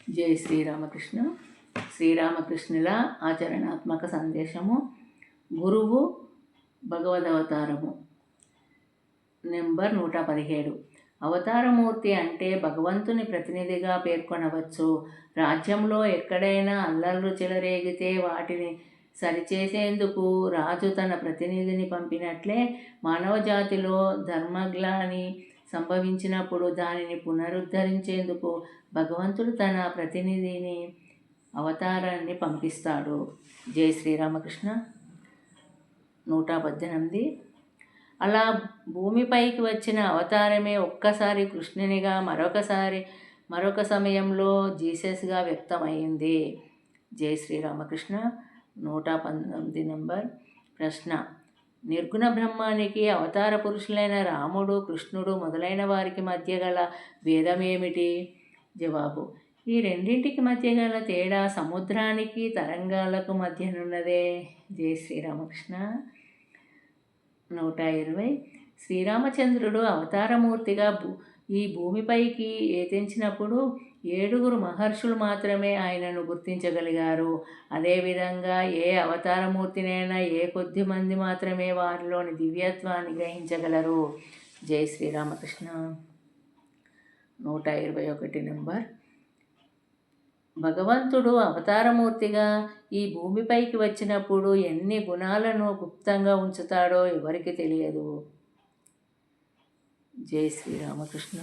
జై శ్రీరామకృష్ణ. శ్రీరామకృష్ణుల ఆచరణాత్మక సందేశము. గురువు భగవదవతారము. నెంబర్ 117. అవతారమూర్తి అంటే భగవంతుని ప్రతినిధిగా పేర్కొనవచ్చు. రాజ్యంలో ఎక్కడైనా అల్లర్లు చెలరేగితే వాటిని సరిచేసేందుకు రాజు తన ప్రతినిధిని పంపినట్లే మానవజాతిలో ధర్మగ్లాని సంభవించినప్పుడు దానిని పునరుద్ధరించేందుకు భగవంతుడు తన ప్రతినిధిని అవతారాన్ని పంపిస్తాడు. జై శ్రీరామకృష్ణ. 118. అలా భూమిపైకి వచ్చిన అవతారమే ఒక్కసారి కృష్ణునిగా, మరొక సమయంలో జీసస్గా వ్యక్తమైంది. జై శ్రీరామకృష్ణ. 119 నెంబర్. ప్రశ్న: నిర్గుణ బ్రహ్మానికి అవతార పురుషులైన రాముడు, కృష్ణుడు మొదలైన వారికి మధ్య గల భేదమేమిటి? జవాబు: ఈ రెండింటికి మధ్య గల తేడా సముద్రానికి తరంగాలకు మధ్యనున్నదే. జై శ్రీరామకృష్ణ. 120. శ్రీరామచంద్రుడు అవతారమూర్తిగా ఈ భూమిపైకి తెంచినప్పుడు 7 మహర్షులు మాత్రమే ఆయనను గుర్తించగలిగారు. అదేవిధంగా ఏ అవతారమూర్తినైనా కొద్ది మంది మాత్రమే వారిలోని దివ్యత్వాన్ని గ్రహించగలరు. జై శ్రీరామకృష్ణ. 121 నెంబర్. భగవంతుడు అవతారమూర్తిగా ఈ భూమిపైకి వచ్చినప్పుడు ఎన్ని గుణాలను గుప్తంగా ఉంచుతాడో ఎవరికి తెలియదు. జై శ్రీరామకృష్ణ.